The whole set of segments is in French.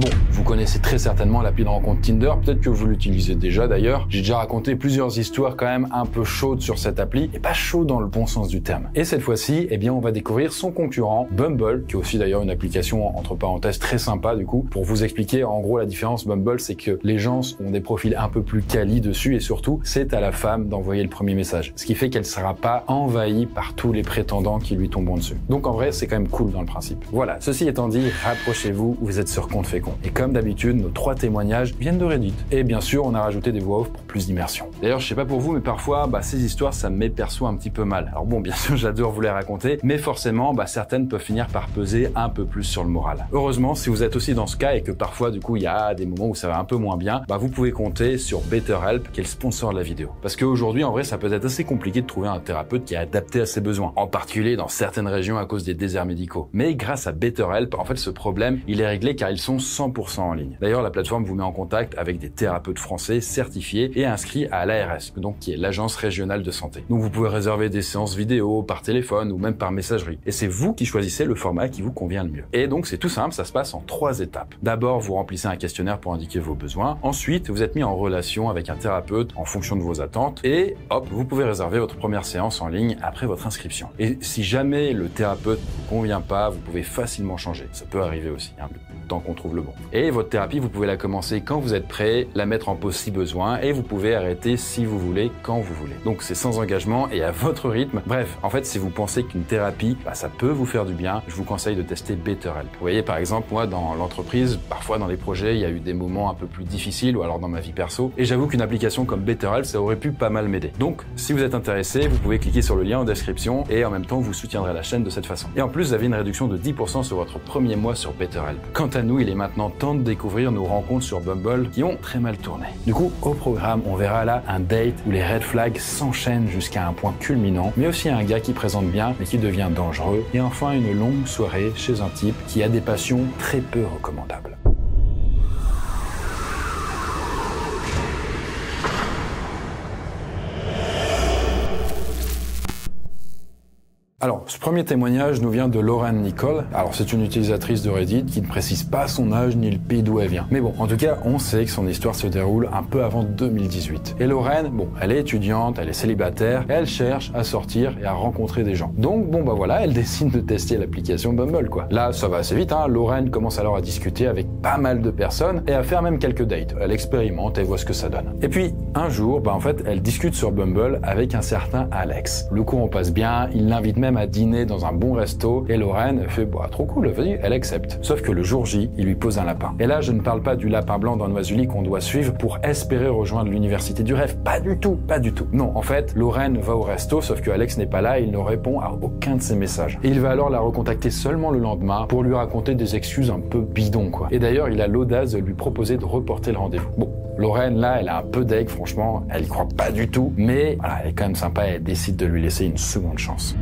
Bon, vous connaissez très certainement l'appli de rencontre Tinder, peut-être que vous l'utilisez déjà d'ailleurs. J'ai déjà raconté plusieurs histoires quand même un peu chaudes sur cette appli, et pas chaud dans le bon sens du terme. Et cette fois-ci, eh bien on va découvrir son concurrent, Bumble, qui est aussi d'ailleurs une application entre parenthèses très sympa du coup. Pour vous expliquer, en gros la différence Bumble, c'est que les gens ont des profils un peu plus quali dessus, et surtout, c'est à la femme d'envoyer le premier message. Ce qui fait qu'elle ne sera pas envahie par tous les prétendants qui lui tomberont dessus. Donc en vrai, c'est quand même cool dans le principe. Voilà, ceci étant dit, rapprochez-vous, vous êtes sur Compte Fécond. Et comme d'habitude, nos 3 témoignages viennent de Reddit. Et bien sûr, on a rajouté des voix off pour plus d'immersion. D'ailleurs, je sais pas pour vous, mais parfois, ces histoires, ça me met perso un petit peu mal. Alors bon, bien sûr, j'adore vous les raconter, mais forcément, certaines peuvent finir par peser un peu plus sur le moral. Heureusement, si vous êtes aussi dans ce cas et que parfois, du coup, il y a des moments où ça va un peu moins bien, vous pouvez compter sur BetterHelp, qui est le sponsor de la vidéo. Parce qu'aujourd'hui, en vrai, ça peut être assez compliqué de trouver un thérapeute qui est adapté à ses besoins, en particulier dans certaines régions à cause des déserts médicaux. Mais grâce à BetterHelp, en fait, ce problème, il est réglé car ils sont 100% en ligne. D'ailleurs, la plateforme vous met en contact avec des thérapeutes français certifiés et inscrits à l'ARS, donc qui est l'Agence régionale de santé. Donc vous pouvez réserver des séances vidéo par téléphone ou même par messagerie. Et c'est vous qui choisissez le format qui vous convient le mieux. Et donc c'est tout simple, ça se passe en 3 étapes. D'abord, vous remplissez un questionnaire pour indiquer vos besoins. Ensuite, vous êtes mis en relation avec un thérapeute en fonction de vos attentes. Et hop, vous pouvez réserver votre première séance en ligne après votre inscription. Et si jamais le thérapeute ne vous convient pas, vous pouvez facilement changer. Ça peut arriver aussi, tant qu'on trouve le bon. Et votre thérapie, vous pouvez la commencer quand vous êtes prêt, la mettre en pause si besoin, et vous pouvez arrêter si vous voulez, quand vous voulez. Donc c'est sans engagement et à votre rythme. Bref, en fait, si vous pensez qu'une thérapie, ça peut vous faire du bien, je vous conseille de tester BetterHelp. Vous voyez, par exemple, moi, dans l'entreprise, parfois dans les projets, il y a eu des moments un peu plus difficiles, ou alors dans ma vie perso, et j'avoue qu'une application comme BetterHelp, ça aurait pu pas mal m'aider. Donc, si vous êtes intéressé, vous pouvez cliquer sur le lien en description, et en même temps, vous soutiendrez la chaîne de cette façon. Et en plus, vous avez une réduction de 10% sur votre premier mois sur BetterHelp. Quant à nous, il est maintenant temps de découvrir nos rencontres sur Bumble qui ont très mal tourné. Du coup, au programme, on verra là un date où les red flags s'enchaînent jusqu'à un point culminant, mais aussi un gars qui présente bien mais qui devient dangereux, et enfin une longue soirée chez un type qui a des passions très peu recommandables. Alors, ce premier témoignage nous vient de Lauren Nicole. Alors, c'est une utilisatrice de Reddit qui ne précise pas son âge ni le pays d'où elle vient. Mais bon, en tout cas, on sait que son histoire se déroule un peu avant 2018. Et Lauren, elle est étudiante, elle est célibataire, et elle cherche à sortir et à rencontrer des gens. Donc, voilà, elle décide de tester l'application Bumble, quoi. Là, ça va assez vite, Lauren commence alors à discuter avec pas mal de personnes et à faire même quelques dates. Elle expérimente et voit ce que ça donne. Et puis, un jour, en fait, elle discute sur Bumble avec un certain Alex. Le courant passe bien, il l'invite même à dîner dans un bon resto, et Lauren fait trop cool, vas-y, elle accepte. Sauf que le jour J, il lui pose un lapin. Et là, je ne parle pas du lapin blanc dans Noisuli qu'on doit suivre pour espérer rejoindre l'université du rêve. Pas du tout. Non, en fait, Lauren va au resto, sauf que Alex n'est pas là et il ne répond à aucun de ses messages. Et il va alors la recontacter seulement le lendemain pour lui raconter des excuses un peu bidons, quoi. Et d'ailleurs, il a l'audace de lui proposer de reporter le rendez-vous. Lauren, là, elle a un peu d'aigle, franchement, elle y croit pas du tout, mais voilà, elle est quand même sympa et elle décide de lui laisser une seconde chance.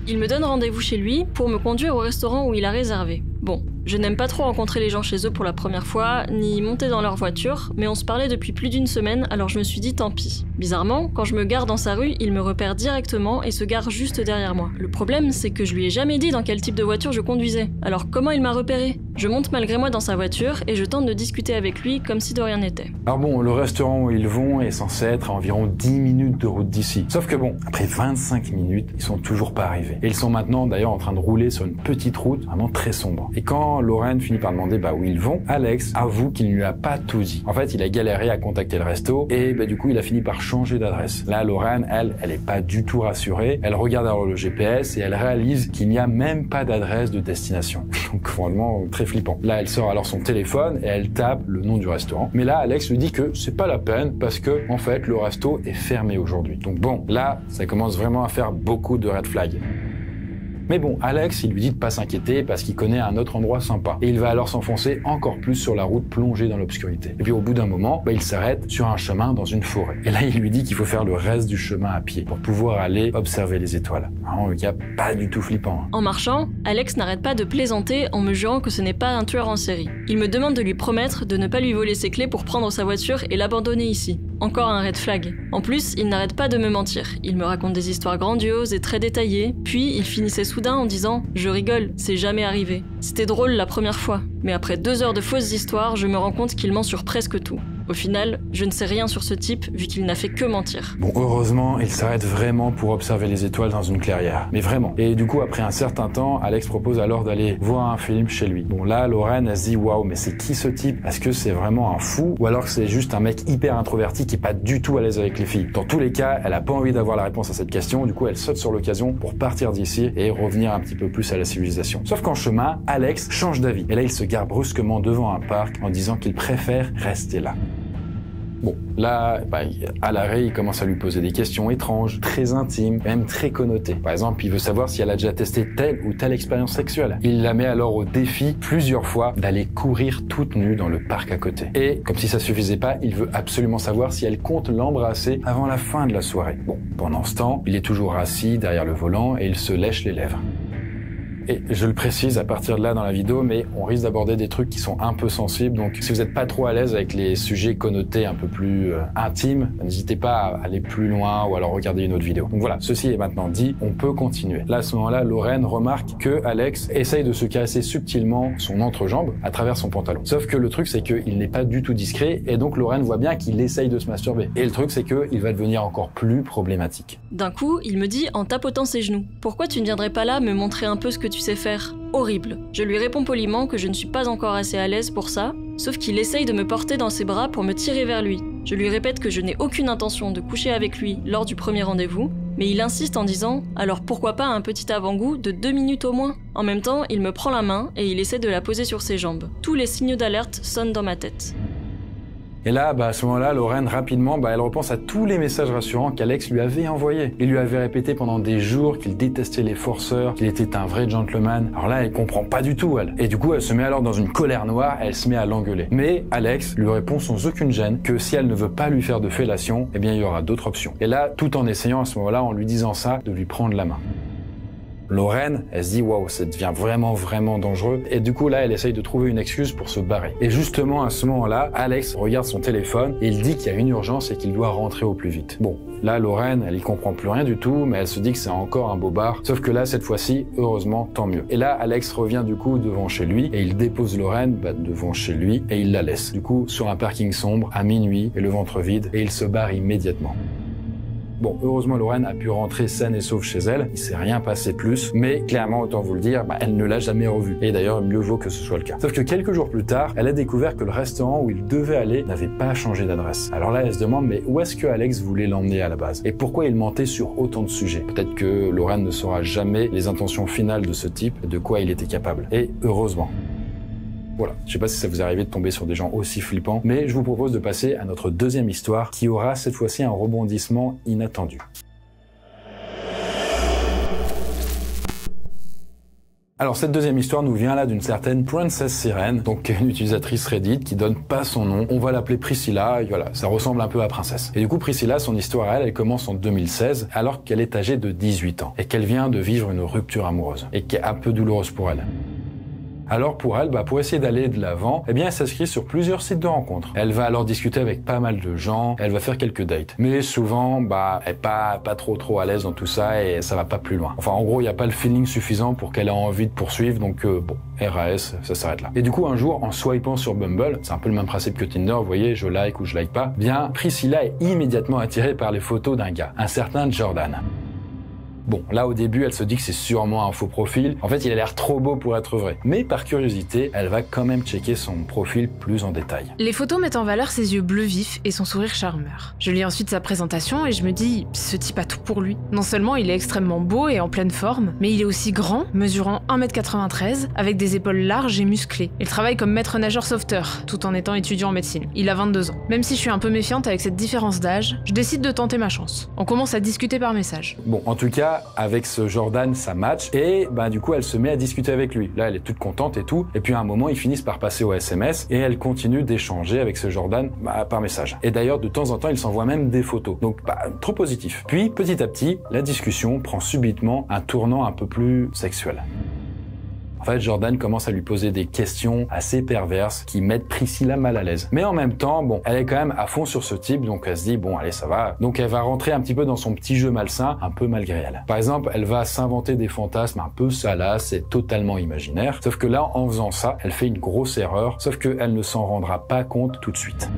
Il me donne rendez-vous chez lui pour me conduire au restaurant où il a réservé. Bon, je n'aime pas trop rencontrer les gens chez eux pour la première fois, ni monter dans leur voiture, mais on se parlait depuis plus d'1 semaine, alors je me suis dit tant pis. Bizarrement, quand je me gare dans sa rue, il me repère directement et se gare juste derrière moi. Le problème, c'est que je lui ai jamais dit dans quel type de voiture je conduisais. Alors comment il m'a repéré ? Je monte malgré moi dans sa voiture et je tente de discuter avec lui comme si de rien n'était. Alors le restaurant où ils vont est censé être à environ 10 minutes de route d'ici. Sauf que après 25 minutes, ils sont toujours pas arrivés. Et ils sont maintenant d'ailleurs en train de rouler sur une petite route vraiment très sombre. Et quand Lauren finit par demander où ils vont, Alex avoue qu'il ne lui a pas tout dit. En fait, il a galéré à contacter le resto et du coup, il a fini par changer d'adresse. Là, Lauren, elle est pas du tout rassurée. Elle regarde alors le GPS et elle réalise qu'il n'y a même pas d'adresse de destination. Donc vraiment très flippant. Là, elle sort alors son téléphone et elle tape le nom du restaurant. Mais là, Alex lui dit que c'est pas la peine parce que en fait, le resto est fermé aujourd'hui. Donc là, ça commence vraiment à faire beaucoup de red flags. Mais Alex, il lui dit de pas s'inquiéter parce qu'il connaît un autre endroit sympa. Et il va alors s'enfoncer encore plus sur la route plongée dans l'obscurité. Et puis au bout d'un moment, il s'arrête sur un chemin dans une forêt. Et là, il lui dit qu'il faut faire le reste du chemin à pied pour pouvoir aller observer les étoiles. Un gars pas du tout flippant. En marchant, Alex n'arrête pas de plaisanter en me jurant que ce n'est pas un tueur en série. Il me demande de lui promettre de ne pas lui voler ses clés pour prendre sa voiture et l'abandonner ici. encore un red flag. En plus, il n'arrête pas de me mentir. Il me raconte des histoires grandioses et très détaillées, puis il finissait soudain en disant « Je rigole, c'est jamais arrivé ». C'était drôle la première fois, mais après 2 heures de fausses histoires, je me rends compte qu'il ment sur presque tout. Au final, je ne sais rien sur ce type vu qu'il n'a fait que mentir. Bon, heureusement, il s'arrête vraiment pour observer les étoiles dans une clairière. Mais vraiment. Et du coup, après un certain temps, Alex propose alors d'aller voir un film chez lui. Bon, là, Lorraine, elle se dit « Waouh, mais c'est qui ce type? Est-ce que c'est vraiment un fou? Ou alors que c'est juste un mec hyper introverti qui est pas du tout à l'aise avec les filles ?» Dans tous les cas, elle a pas envie d'avoir la réponse à cette question. Du coup, elle saute sur l'occasion pour partir d'ici et revenir un petit peu plus à la civilisation. Sauf qu'en chemin, Alex change d'avis. Et là, il se gare brusquement devant un parc en disant qu'il préfère rester là. Bon, là, à l'arrêt, il commence à lui poser des questions étranges, très intimes, même très connotées. Par exemple, il veut savoir si elle a déjà testé telle ou telle expérience sexuelle. Il la met alors au défi plusieurs fois d'aller courir toute nue dans le parc à côté. Et, comme si ça suffisait pas, il veut absolument savoir si elle compte l'embrasser avant la fin de la soirée. Bon, pendant ce temps, il est toujours assis derrière le volant et il se lèche les lèvres. Et je le précise à partir de là dans la vidéo, mais on risque d'aborder des trucs qui sont un peu sensibles. Donc si vous n'êtes pas trop à l'aise avec les sujets connotés un peu plus intimes, n'hésitez pas à aller plus loin ou alors regarder une autre vidéo. Donc voilà, ceci est maintenant dit, on peut continuer. Là, à ce moment-là, Lorraine remarque que Alex essaye de se caresser subtilement son entrejambe à travers son pantalon. Sauf que le truc, c'est qu'il n'est pas du tout discret et donc Lorraine voit bien qu'il essaye de se masturber. Et le truc, c'est qu'il va devenir encore plus problématique. D'un coup, il me dit en tapotant ses genoux « Pourquoi tu ne viendrais pas là me montrer un peu ce que tu sais faire ?» Horrible. Je lui réponds poliment que je ne suis pas encore assez à l'aise pour ça, sauf qu'il essaye de me porter dans ses bras pour me tirer vers lui. Je lui répète que je n'ai aucune intention de coucher avec lui lors du premier rendez-vous, mais il insiste en disant « Alors pourquoi pas un petit avant-goût de 2 minutes au moins ?» En même temps, il me prend la main et il essaie de la poser sur ses jambes. Tous les signaux d'alerte sonnent dans ma tête. Et là, à ce moment-là, Lorraine, rapidement, elle repense à tous les messages rassurants qu'Alex lui avait envoyés. Il lui avait répété pendant des jours qu'il détestait les forceurs, qu'il était un vrai gentleman. Alors là, elle comprend pas du tout, elle. Et du coup, elle se met alors dans une colère noire, elle se met à l'engueuler. Mais Alex lui répond sans aucune gêne que si elle ne veut pas lui faire de fellation, eh bien, il y aura d'autres options. Et là, tout en essayant à ce moment-là, en lui disant ça, de lui prendre la main. Lorraine, elle se dit « Waouh, ça devient vraiment dangereux » et du coup là, elle essaye de trouver une excuse pour se barrer. Et justement à ce moment-là, Alex regarde son téléphone et il dit qu'il y a une urgence et qu'il doit rentrer au plus vite. Bon, là Lorraine, elle y comprend plus rien du tout, mais elle se dit que c'est encore un bobard. Sauf que là, cette fois-ci, heureusement, tant mieux. Et là, Alex revient du coup devant chez lui et il dépose Lorraine devant chez lui et il la laisse. Du coup, sur un parking sombre, à minuit et le ventre vide, et il se barre immédiatement. Bon, heureusement, Lorraine a pu rentrer saine et sauve chez elle. Il s'est rien passé de plus, mais clairement, autant vous le dire, elle ne l'a jamais revu. Et d'ailleurs, mieux vaut que ce soit le cas. Sauf que quelques jours plus tard, elle a découvert que le restaurant où il devait aller n'avait pas changé d'adresse. Alors là, elle se demande, mais où est-ce que Alex voulait l'emmener à la base? Et pourquoi il mentait sur autant de sujets? Peut-être que Lorraine ne saura jamais les intentions finales de ce type et de quoi il était capable. Et heureusement. Voilà, je sais pas si ça vous est arrivé de tomber sur des gens aussi flippants, mais je vous propose de passer à notre deuxième histoire qui aura cette fois-ci un rebondissement inattendu. Alors cette deuxième histoire nous vient là d'une certaine Princess Sirène, donc une utilisatrice Reddit qui donne pas son nom. On va l'appeler Priscilla, et voilà, ça ressemble un peu à Princesse. Et du coup Priscilla, son histoire elle commence en 2016 alors qu'elle est âgée de 18 ans et qu'elle vient de vivre une rupture amoureuse et qui est un peu douloureuse pour elle. Alors pour elle, pour essayer d'aller de l'avant, eh bien elle s'inscrit sur plusieurs sites de rencontres. Elle va alors discuter avec pas mal de gens, elle va faire quelques dates. Mais souvent, elle est pas trop à l'aise dans tout ça et ça va pas plus loin. Enfin en gros, il n'y a pas le feeling suffisant pour qu'elle ait envie de poursuivre, donc RAS, ça s'arrête là. Et du coup un jour, en swipant sur Bumble, c'est un peu le même principe que Tinder, vous voyez, je like ou je like pas, bien Priscilla est immédiatement attirée par les photos d'un gars, un certain Jordan. Bon, là au début, elle se dit que c'est sûrement un faux profil. En fait, il a l'air trop beau pour être vrai. Mais par curiosité, elle va quand même checker son profil plus en détail. Les photos mettent en valeur ses yeux bleus vifs et son sourire charmeur. Je lis ensuite sa présentation et je me dis, ce type a tout pour lui. Non seulement il est extrêmement beau et en pleine forme, mais il est aussi grand, mesurant 1m93, avec des épaules larges et musclées. Il travaille comme maître nageur sauveteur, tout en étant étudiant en médecine. Il a 22 ans. Même si je suis un peu méfiante avec cette différence d'âge, je décide de tenter ma chance. On commence à discuter par message. Bon, en tout cas, avec ce Jordan, ça match et du coup elle se met à discuter avec lui. Là elle est toute contente et tout, et puis à un moment ils finissent par passer au SMS et elle continue d'échanger avec ce Jordan par message. Et d'ailleurs de temps en temps il s'envoie même des photos, donc trop positif. Puis petit à petit la discussion prend subitement un tournant un peu plus sexuel. En fait, Jordan commence à lui poser des questions assez perverses qui mettent Priscilla mal à l'aise. Mais en même temps, bon, elle est quand même à fond sur ce type, donc elle se dit, bon, allez, ça va. Donc elle va rentrer un petit peu dans son petit jeu malsain, un peu malgré elle. Par exemple, elle va s'inventer des fantasmes un peu salaces et totalement imaginaires. Sauf que là, en faisant ça, elle fait une grosse erreur, sauf qu'elle ne s'en rendra pas compte tout de suite.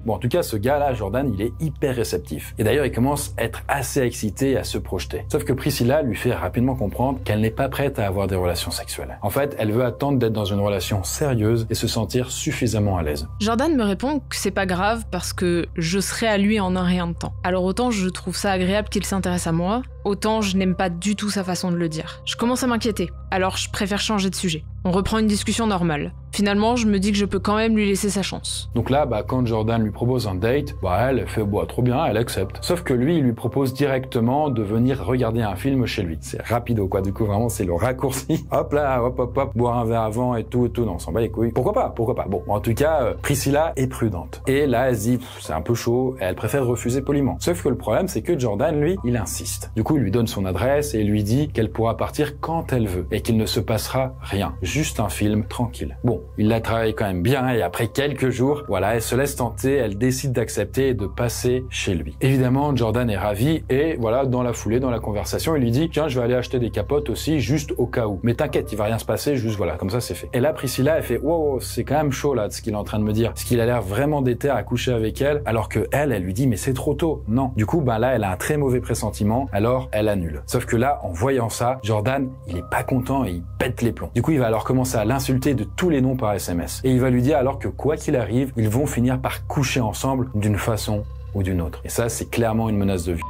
Bon, en tout cas, ce gars-là, Jordan, il est hyper réceptif. Et d'ailleurs, il commence à être assez excité et à se projeter. Sauf que Priscilla lui fait rapidement comprendre qu'elle n'est pas prête à avoir des relations sexuelles. En fait, elle veut attendre d'être dans une relation sérieuse et se sentir suffisamment à l'aise. Jordan me répond que c'est pas grave parce que je serai à lui en un rien de temps. Alors autant je trouve ça agréable qu'il s'intéresse à moi, autant je n'aime pas du tout sa façon de le dire. Je commence à m'inquiéter, alors je préfère changer de sujet. On reprend une discussion normale. Finalement, je me dis que je peux quand même lui laisser sa chance. Donc là, quand Jordan lui propose un date, elle fait trop bien, elle accepte. Sauf que lui, il lui propose directement de venir regarder un film chez lui. C'est rapido quoi, du coup vraiment c'est le raccourci. Hop là, hop, boire un verre avant et tout, non, on s'en bat les couilles. Pourquoi pas. Bon, en tout cas, Priscilla est prudente. Et là, elle se dit, c'est un peu chaud, et elle préfère refuser poliment. Sauf que le problème, c'est que Jordan, lui, il insiste. Du coup, il lui donne son adresse et il lui dit qu'elle pourra partir quand elle veut et qu'il ne se passera rien. Juste un film tranquille. Bon, il la travaille quand même bien et après quelques jours, elle se laisse tenter, elle décide d'accepter et de passer chez lui. Évidemment, Jordan est ravi et dans la foulée, dans la conversation, il lui dit « Tiens, je vais aller acheter des capotes aussi, juste au cas où. Mais t'inquiète, il va rien se passer, juste comme ça c'est fait. » Et là, Priscilla, elle fait « Wow, c'est quand même chaud là, de ce qu'il est en train de me dire. » Parce qu'il a l'air vraiment déter à coucher avec elle, alors que elle lui dit « Mais c'est trop tôt. » Non. Du coup, là, elle a un très mauvais pressentiment, alors elle annule. Sauf que là, en voyant ça, Jordan, il est pas content et il pète les plombs. Du coup, il va alors commencer à l'insulter de tous les noms par SMS. Et il va lui dire alors que quoi qu'il arrive, ils vont finir par coucher ensemble d'une façon ou d'une autre. Et ça, c'est clairement une menace de vie.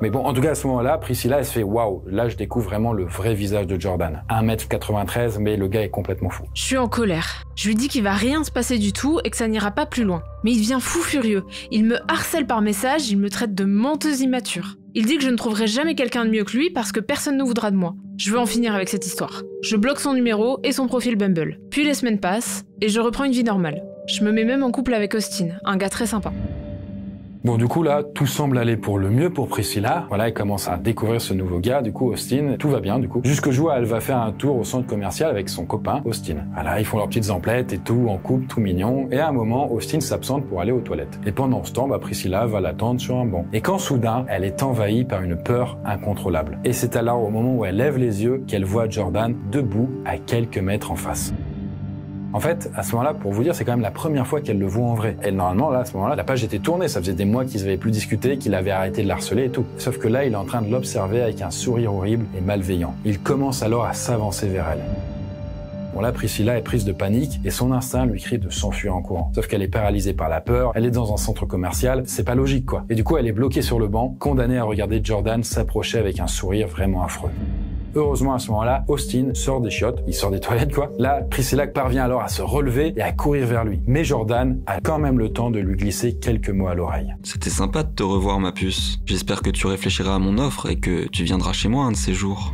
Mais bon, en tout cas, à ce moment-là, Priscilla, elle se fait « Waouh, là, je découvre vraiment le vrai visage de Jordan. 1m93, mais le gars est complètement fou. » Je suis en colère. Je lui dis qu'il va rien se passer du tout et que ça n'ira pas plus loin. Mais il devient fou furieux. Il me harcèle par message, il me traite de menteuse immature. Il dit que je ne trouverai jamais quelqu'un de mieux que lui parce que personne ne voudra de moi. Je veux en finir avec cette histoire. Je bloque son numéro et son profil Bumble. Puis les semaines passent et je reprends une vie normale. Je me mets même en couple avec Austin, un gars très sympa. Bon, du coup, là, tout semble aller pour le mieux pour Priscilla. Elle commence à découvrir ce nouveau gars, du coup, Austin. Tout va bien, du coup. Jusqu'au jour où elle va faire un tour au centre commercial avec son copain, Austin. Ils font leurs petites emplettes et tout, en couple, tout mignon. Et à un moment, Austin s'absente pour aller aux toilettes. Et pendant ce temps, Priscilla va l'attendre sur un banc. Et quand soudain, elle est envahie par une peur incontrôlable. Et c'est alors au moment où elle lève les yeux qu'elle voit Jordan debout à quelques mètres en face. En fait, à ce moment-là, pour vous dire, c'est quand même la première fois qu'elle le voit en vrai. Et normalement, là, à ce moment-là, la page était tournée. Ça faisait des mois qu'ils avaient plus discuté, qu'il avait arrêté de l'harceler et tout. Sauf que là, il est en train de l'observer avec un sourire horrible et malveillant. Il commence alors à s'avancer vers elle. Bon là, Priscilla est prise de panique et son instinct lui crie de s'enfuir en courant. Sauf qu'elle est paralysée par la peur, elle est dans un centre commercial, c'est pas logique quoi. Et du coup, elle est bloquée sur le banc, condamnée à regarder Jordan s'approcher avec un sourire vraiment affreux. Heureusement, à ce moment-là, Austin sort des chiottes, il sort des toilettes quoi. Là, Priscilla parvient alors à se relever et à courir vers lui. Mais Jordan a quand même le temps de lui glisser quelques mots à l'oreille. C'était sympa de te revoir, ma puce. J'espère que tu réfléchiras à mon offre et que tu viendras chez moi un de ces jours.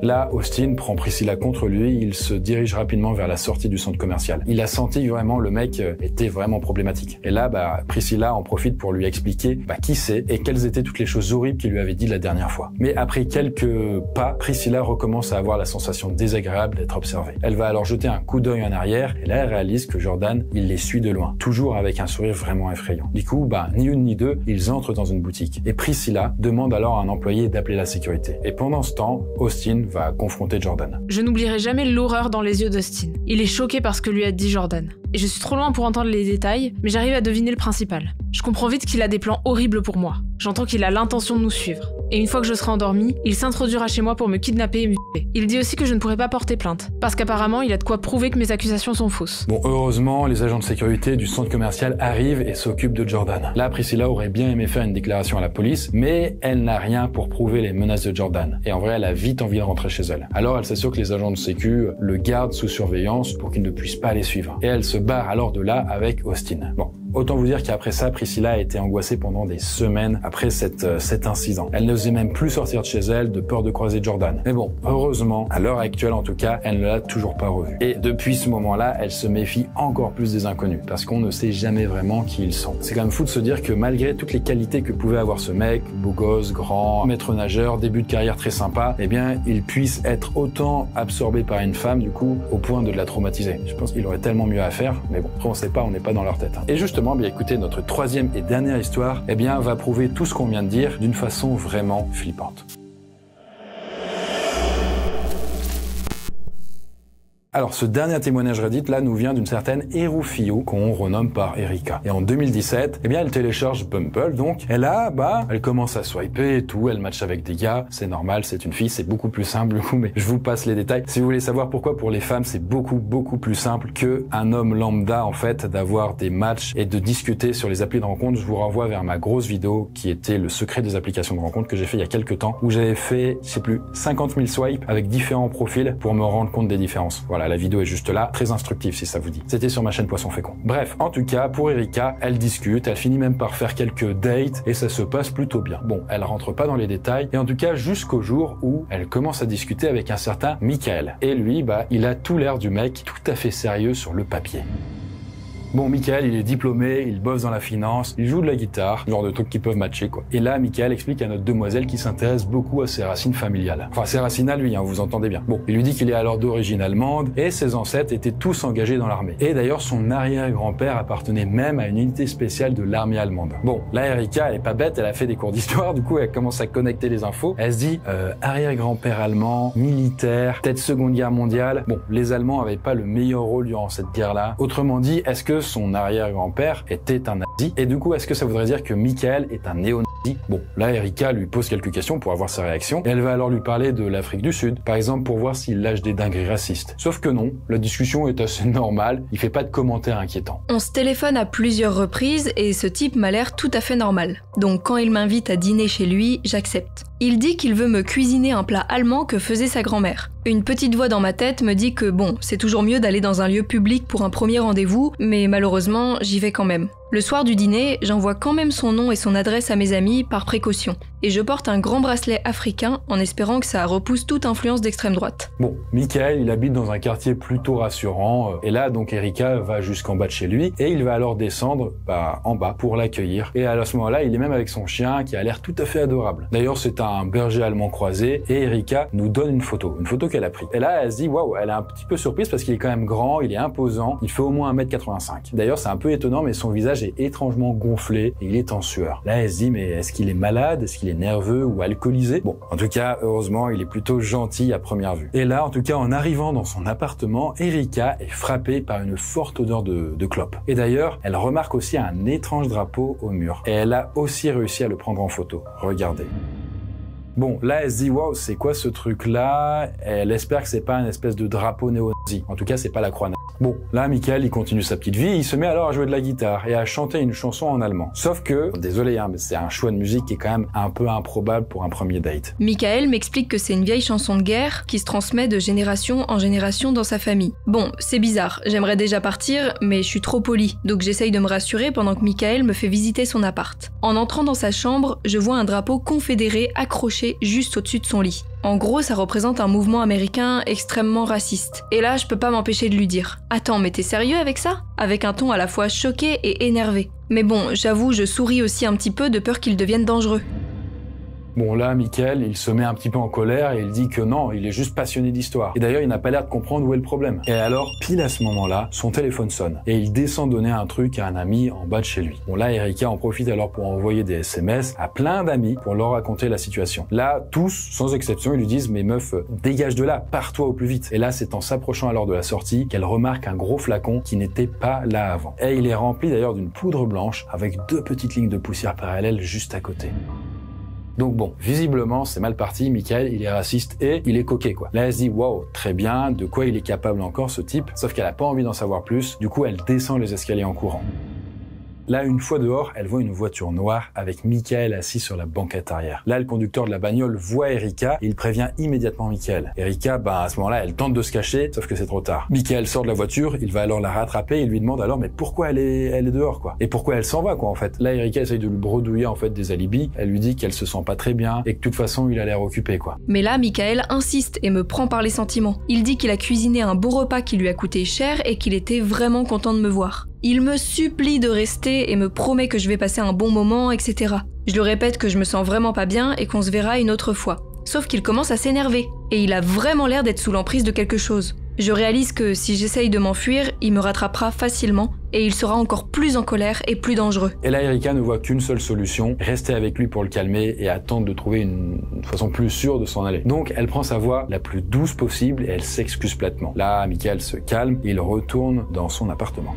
Là, Austin prend Priscilla contre lui, il se dirige rapidement vers la sortie du centre commercial. Il a senti vraiment le mec était vraiment problématique. Et là, Priscilla en profite pour lui expliquer qui c'est et quelles étaient toutes les choses horribles qu'il lui avait dit la dernière fois. Mais après quelques pas, Priscilla recommence à avoir la sensation désagréable d'être observée. Elle va alors jeter un coup d'œil en arrière et là, elle réalise que Jordan, il les suit de loin, toujours avec un sourire vraiment effrayant. Du coup, ni une ni deux, ils entrent dans une boutique. Et Priscilla demande alors à un employé d'appeler la sécurité. Et pendant ce temps, Austin va confronter Jordan. Je n'oublierai jamais l'horreur dans les yeux d'Austin. Il est choqué par ce que lui a dit Jordan. Et je suis trop loin pour entendre les détails, mais j'arrive à deviner le principal. Je comprends vite qu'il a des plans horribles pour moi. J'entends qu'il a l'intention de nous suivre. Et une fois que je serai endormie, il s'introduira chez moi pour me kidnapper et me violer. Il dit aussi que je ne pourrai pas porter plainte, parce qu'apparemment il a de quoi prouver que mes accusations sont fausses. Bon, heureusement, les agents de sécurité du centre commercial arrivent et s'occupent de Jordan. Là, Priscilla aurait bien aimé faire une déclaration à la police, mais elle n'a rien pour prouver les menaces de Jordan. Et en vrai, elle a vite envie de rentrer chez elle. Alors elle s'assure que les agents de sécu le gardent sous surveillance pour qu'ils ne puissent pas les suivre. Et elle se barre alors de là avec Austin. Bon, autant vous dire qu'après ça, Priscilla a été angoissée pendant des semaines après cet incident. Elle n'osait même plus sortir de chez elle de peur de croiser Jordan. Mais bon, heureusement, à l'heure actuelle en tout cas, elle ne l'a toujours pas revu. Et depuis ce moment-là, elle se méfie encore plus des inconnus, parce qu'on ne sait jamais vraiment qui ils sont. C'est quand même fou de se dire que malgré toutes les qualités que pouvait avoir ce mec, beau gosse, grand, maître nageur, début de carrière très sympa, eh bien, il puisse être autant absorbé par une femme, du coup, au point de la traumatiser. Je pense qu'il aurait tellement mieux à faire, mais bon, après on sait pas, on n'est pas dans leur tête. Et justement, bien écoutez, notre troisième et dernière histoire, eh bien, va prouver tout ce qu'on vient de dire d'une façon vraiment flippante. Alors, ce dernier témoignage Reddit, là, nous vient d'une certaine Erufio, qu'on renomme par Erika. Et en 2017, eh bien, elle télécharge Bumble, donc, elle commence à swiper et tout, elle match avec des gars, c'est normal, c'est une fille, c'est beaucoup plus simple, du coup, mais je vous passe les détails. Si vous voulez savoir pourquoi, pour les femmes, c'est beaucoup plus simple qu'un homme lambda, en fait, d'avoir des matchs et de discuter sur les applis de rencontre, je vous renvoie vers ma grosse vidéo, qui était le secret des applications de rencontre, que j'ai fait il y a quelques temps, où j'avais fait, 50 000 swipes avec différents profils pour me rendre compte des différences. Voilà. La vidéo est juste là, très instructive si ça vous dit. C'était sur ma chaîne Poisson Fécond. Bref, en tout cas, pour Erika, elle discute, elle finit même par faire quelques dates et ça se passe plutôt bien. Bon, elle rentre pas dans les détails et en tout cas jusqu'au jour où elle commence à discuter avec un certain Michael. Et lui, il a tout l'air du mec tout à fait sérieux sur le papier. Bon, Michael, il est diplômé, il bosse dans la finance, il joue de la guitare, genre de trucs qui peuvent matcher, quoi. Et là, Michael explique à notre demoiselle qu'il s'intéresse beaucoup à ses racines familiales. Enfin, ses racines à lui, vous entendez bien. Bon, il lui dit qu'il est alors d'origine allemande et ses ancêtres étaient tous engagés dans l'armée. Et d'ailleurs, son arrière-grand-père appartenait même à une unité spéciale de l'armée allemande. Bon, là, Erika, elle est pas bête, elle a fait des cours d'histoire, du coup, elle commence à connecter les infos. Elle se dit, arrière-grand-père allemand, militaire, peut-être Seconde Guerre mondiale. Bon, les Allemands avaient pas le meilleur rôle durant cette guerre-là. Autrement dit, est-ce que son arrière-grand-père était un nazi? Et du coup, est-ce que ça voudrait dire que Michael est un néo-nazi? Bon, là, Erika lui pose quelques questions pour avoir sa réaction, et elle va alors lui parler de l'Afrique du Sud, par exemple pour voir s'il lâche des dingueries racistes. Sauf que non, la discussion est assez normale, il fait pas de commentaires inquiétants. On se téléphone à plusieurs reprises, et ce type m'a l'air tout à fait normal. Donc quand il m'invite à dîner chez lui, j'accepte. Il dit qu'il veut me cuisiner un plat allemand que faisait sa grand-mère. Une petite voix dans ma tête me dit que bon, c'est toujours mieux d'aller dans un lieu public pour un premier rendez-vous, mais malheureusement, j'y vais quand même. Le soir du dîner, j'envoie quand même son nom et son adresse à mes amis par précaution. Et je porte un grand bracelet africain en espérant que ça repousse toute influence d'extrême droite. Bon, Michael, il habite dans un quartier plutôt rassurant, et là, donc Erika va jusqu'en bas de chez lui, et il va alors descendre, en bas pour l'accueillir. Et à ce moment-là, il est même avec son chien qui a l'air tout à fait adorable. D'ailleurs, c'est un berger allemand croisé, et Erika nous donne une photo qu'elle a prise. Et là, elle se dit, waouh, elle est un petit peu surprise parce qu'il est quand même grand, il est imposant, il fait au moins 1m85. D'ailleurs, c'est un peu étonnant, mais son visage est étrangement gonflé et il est en sueur. Là, elle se dit, mais est-ce qu'il est malade? Est-ce qu'il est nerveux ou alcoolisé? Bon, en tout cas, heureusement, il est plutôt gentil à première vue. Et là, en tout cas, en arrivant dans son appartement, Erika est frappée par une forte odeur de clope. Et d'ailleurs, elle remarque aussi un étrange drapeau au mur. Et elle a aussi réussi à le prendre en photo. Regardez. Bon, là, elle se dit, waouh, c'est quoi ce truc-là? Elle espère que c'est pas une espèce de drapeau néo-nazi. En tout cas, c'est pas la croix nazie. Bon, là, Michael, il continue sa petite vie, il se met alors à jouer de la guitare et à chanter une chanson en allemand. Sauf que, désolé, mais c'est un choix de musique qui est quand même un peu improbable pour un premier date. Michael m'explique que c'est une vieille chanson de guerre qui se transmet de génération en génération dans sa famille. Bon, c'est bizarre, j'aimerais déjà partir, mais je suis trop polie, donc j'essaye de me rassurer pendant que Michael me fait visiter son appart. En entrant dans sa chambre, je vois un drapeau confédéré accroché juste au-dessus de son lit. En gros, ça représente un mouvement américain extrêmement raciste. Et là, je peux pas m'empêcher de lui dire « Attends, mais t'es sérieux avec ça ?» avec un ton à la fois choqué et énervé. Mais bon, j'avoue, je souris aussi un petit peu de peur qu'il devienne dangereux. Bon, là, Michael, il se met un petit peu en colère et il dit que non, il est juste passionné d'histoire. Et d'ailleurs, il n'a pas l'air de comprendre où est le problème. Et alors, pile à ce moment-là, son téléphone sonne. Et il descend donner un truc à un ami en bas de chez lui. Bon, là, Erika en profite alors pour envoyer des SMS à plein d'amis pour leur raconter la situation. Là, tous, sans exception, ils lui disent « Mais meuf, dégage de là, pars-toi au plus vite ». Et là, c'est en s'approchant alors de la sortie qu'elle remarque un gros flacon qui n'était pas là avant. Et il est rempli d'ailleurs d'une poudre blanche avec 2 petites lignes de poussière parallèles juste à côté. Donc bon, visiblement, c'est mal parti, Michael, il est raciste et il est coquet, quoi. Là, elle se dit, waouh, très bien, de quoi il est capable encore, ce type? Sauf qu'elle a pas envie d'en savoir plus, du coup, elle descend les escaliers en courant. Là, une fois dehors, elle voit une voiture noire avec Michael assis sur la banquette arrière. Là, le conducteur de la bagnole voit Erika et il prévient immédiatement Michael. Erika, à ce moment-là, elle tente de se cacher, sauf que c'est trop tard. Michael sort de la voiture, il va alors la rattraper et lui demande alors mais pourquoi elle est dehors quoi? Et pourquoi elle s'en va quoi en fait? Là, Erika essaye de lui bredouiller en fait des alibis. Elle lui dit qu'elle se sent pas très bien et que de toute façon, il a l'air occupé quoi. Mais là, Michael insiste et me prend par les sentiments. Il dit qu'il a cuisiné un beau repas qui lui a coûté cher et qu'il était vraiment content de me voir. Il me supplie de rester et me promet que je vais passer un bon moment, etc. Je lui répète que je me sens vraiment pas bien et qu'on se verra une autre fois. Sauf qu'il commence à s'énerver, et il a vraiment l'air d'être sous l'emprise de quelque chose. Je réalise que si j'essaye de m'enfuir, il me rattrapera facilement, et il sera encore plus en colère et plus dangereux. Et là, Erika ne voit qu'une seule solution, rester avec lui pour le calmer et attendre de trouver une façon plus sûre de s'en aller. Donc, elle prend sa voix la plus douce possible et elle s'excuse platement. Là, Michael se calme et il retourne dans son appartement.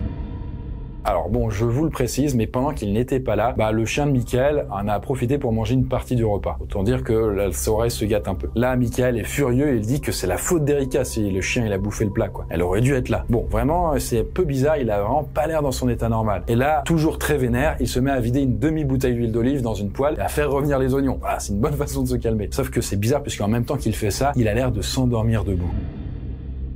Alors bon, je vous le précise, mais pendant qu'il n'était pas là, le chien de Michael en a profité pour manger une partie du repas. Autant dire que sa oreille se gâte un peu. Là, Michael est furieux et il dit que c'est la faute d'Erika si le chien il a bouffé le plat quoi. Elle aurait dû être là. Bon, vraiment, c'est peu bizarre, il a vraiment pas l'air dans son état normal. Et là, toujours très vénère, il se met à vider une demi-bouteille d'huile d'olive dans une poêle et à faire revenir les oignons. Voilà, c'est une bonne façon de se calmer. Sauf que c'est bizarre puisqu'en même temps qu'il fait ça, il a l'air de s'endormir debout.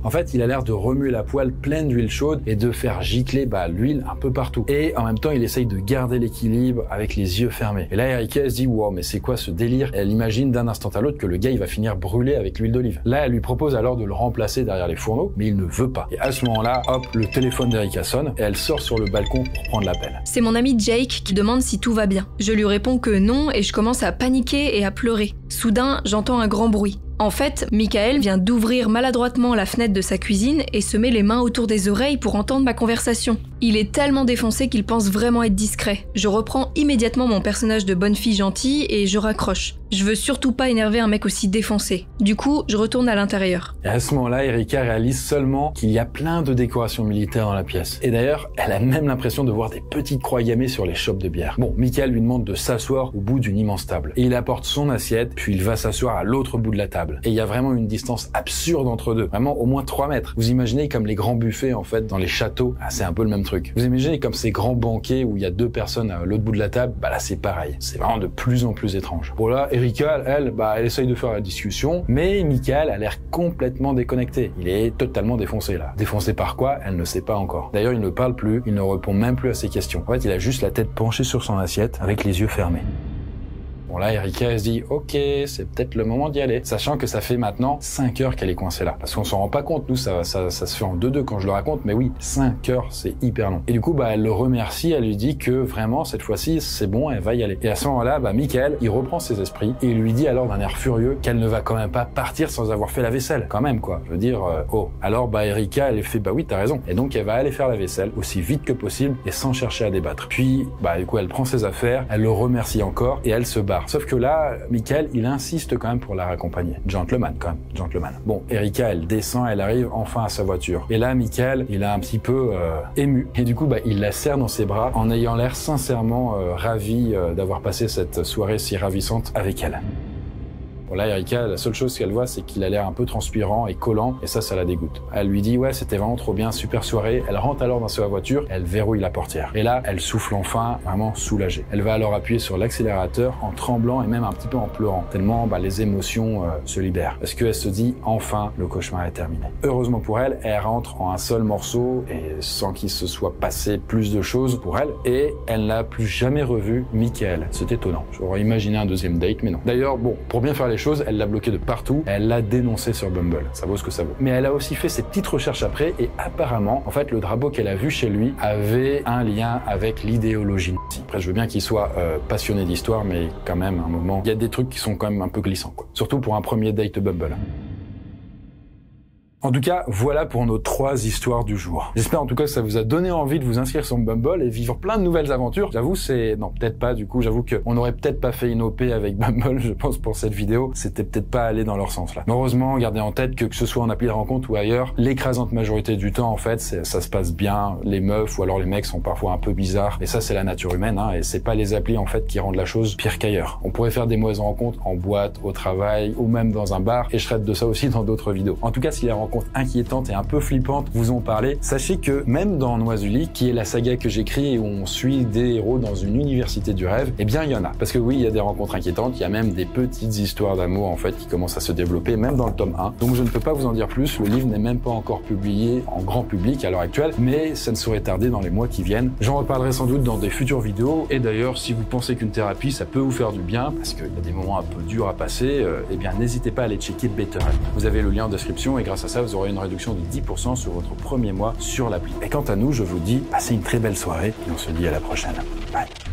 En fait, il a l'air de remuer la poêle pleine d'huile chaude et de faire gicler l'huile un peu partout. Et en même temps, il essaye de garder l'équilibre avec les yeux fermés. Et là, Erika se dit « Wow, mais c'est quoi ce délire ?» Elle imagine d'un instant à l'autre que le gars, il va finir brûlé avec l'huile d'olive. Là, elle lui propose alors de le remplacer derrière les fourneaux, mais il ne veut pas. Et à ce moment-là, hop, le téléphone d'Erika sonne et elle sort sur le balcon pour prendre l'appel. C'est mon ami Jake qui demande si tout va bien. Je lui réponds que non et je commence à paniquer et à pleurer. Soudain, j'entends un grand bruit. En fait, Michael vient d'ouvrir maladroitement la fenêtre de sa cuisine et se met les mains autour des oreilles pour entendre ma conversation. Il est tellement défoncé qu'il pense vraiment être discret. Je reprends immédiatement mon personnage de bonne fille gentille et je raccroche. Je veux surtout pas énerver un mec aussi défoncé. Du coup, je retourne à l'intérieur. Et à ce moment-là, Erika réalise seulement qu'il y a plein de décorations militaires dans la pièce. Et d'ailleurs, elle a même l'impression de voir des petites croix gammées sur les chopes de bière. Bon, Michael lui demande de s'asseoir au bout d'une immense table. Et il apporte son assiette, puis il va s'asseoir à l'autre bout de la table. Et il y a vraiment une distance absurde entre deux. Vraiment au moins 3 mètres. Vous imaginez comme les grands buffets en fait dans les châteaux. C'est un peu le même truc. Vous imaginez comme ces grands banquets où il y a 2 personnes à l'autre bout de la table. Là c'est pareil. C'est vraiment de plus en plus étrange. Bon là, Erika, elle essaye de faire la discussion. Mais Michael a l'air complètement déconnecté. Il est totalement défoncé là. Défoncé par quoi? Elle ne sait pas encore. D'ailleurs il ne parle plus. Il ne répond même plus à ses questions. En fait il a juste la tête penchée sur son assiette avec les yeux fermés. Bon là, Erika, elle se dit, ok, c'est peut-être le moment d'y aller. Sachant que ça fait maintenant 5 heures qu'elle est coincée là. Parce qu'on s'en rend pas compte, nous, ça se fait en 2-2 quand je le raconte, mais oui, 5 heures, c'est hyper long. Et du coup, elle le remercie, elle lui dit que vraiment, cette fois-ci, c'est bon, elle va y aller. Et à ce moment-là, Michael, il reprend ses esprits et il lui dit alors d'un air furieux qu'elle ne va quand même pas partir sans avoir fait la vaisselle. Quand même, quoi. Je veux dire, oh. Alors, Erika, elle fait, oui, t'as raison. Et donc, elle va aller faire la vaisselle aussi vite que possible et sans chercher à débattre. Puis, du coup, elle prend ses affaires, elle le remercie encore et elle se barre. Sauf que là, Michael, il insiste quand même pour la raccompagner. Gentleman, quand même. Gentleman. Bon, Erika, elle descend, elle arrive enfin à sa voiture. Et là, Michael, il est un petit peu ému. Et du coup, il la serre dans ses bras en ayant l'air sincèrement ravi d'avoir passé cette soirée si ravissante avec elle. Bon là, Erika, la seule chose qu'elle voit, c'est qu'il a l'air un peu transpirant et collant, et ça la dégoûte. Elle lui dit, ouais, c'était vraiment trop bien, super soirée. Elle rentre alors dans sa voiture, elle verrouille la portière. Et là, elle souffle enfin, vraiment soulagée. Elle va alors appuyer sur l'accélérateur en tremblant et même un petit peu en pleurant, tellement les émotions se libèrent. Parce qu'elle se dit, enfin, le cauchemar est terminé. Heureusement pour elle, elle rentre en un seul morceau, et sans qu'il se soit passé plus de choses pour elle, et elle n'a plus jamais revu Michael. C'est étonnant. J'aurais imaginé un deuxième date, mais non. D'ailleurs, bon, pour bien faire les choses, elle l'a bloqué de partout, elle l'a dénoncé sur Bumble, ça vaut ce que ça vaut. Mais elle a aussi fait ses petites recherches après et apparemment, en fait, le drapeau qu'elle a vu chez lui avait un lien avec l'idéologie nazie. Après, je veux bien qu'il soit passionné d'histoire, mais quand même, à un moment, il y a des trucs qui sont quand même un peu glissants, quoi. Surtout pour un premier date Bumble. En tout cas, voilà pour nos 3 histoires du jour. J'espère en tout cas que ça vous a donné envie de vous inscrire sur Bumble et vivre plein de nouvelles aventures. J'avoue, non, peut-être pas, du coup, j'avoue qu'on n'aurait peut-être pas fait une OP avec Bumble, je pense, pour cette vidéo. C'était peut-être pas allé dans leur sens, là. Mais heureusement, gardez en tête que ce soit en appli de rencontre ou ailleurs, l'écrasante majorité du temps, en fait, ça se passe bien. Les meufs ou alors les mecs sont parfois un peu bizarres. Et ça, c'est la nature humaine, hein, et c'est pas les applis, en fait, qui rendent la chose pire qu'ailleurs. On pourrait faire des mauvaises rencontres en boîte, au travail, ou même dans un bar, et je traite de ça aussi dans d'autres vidéos. En tout cas, si les rencontres rencontres inquiétantes et un peu flippantes vous ont parlé, sachez que même dans Noisuli, qui est la saga que j'écris et où on suit des héros dans une université du rêve, eh bien il y en a. Parce que oui, il y a des rencontres inquiétantes, il y a même des petites histoires d'amour en fait qui commencent à se développer, même dans le tome 1. Donc je ne peux pas vous en dire plus, le livre n'est même pas encore publié en grand public à l'heure actuelle, mais ça ne saurait tarder dans les mois qui viennent. J'en reparlerai sans doute dans des futures vidéos, et d'ailleurs si vous pensez qu'une thérapie ça peut vous faire du bien, parce qu'il y a des moments un peu durs à passer, eh bien n'hésitez pas à aller checker BetterHelp. Vous avez le lien en description et grâce à ça vous aurez une réduction de 10% sur votre premier mois sur l'appli. Et quant à nous, je vous dis, passez une très belle soirée et on se dit à la prochaine. Bye.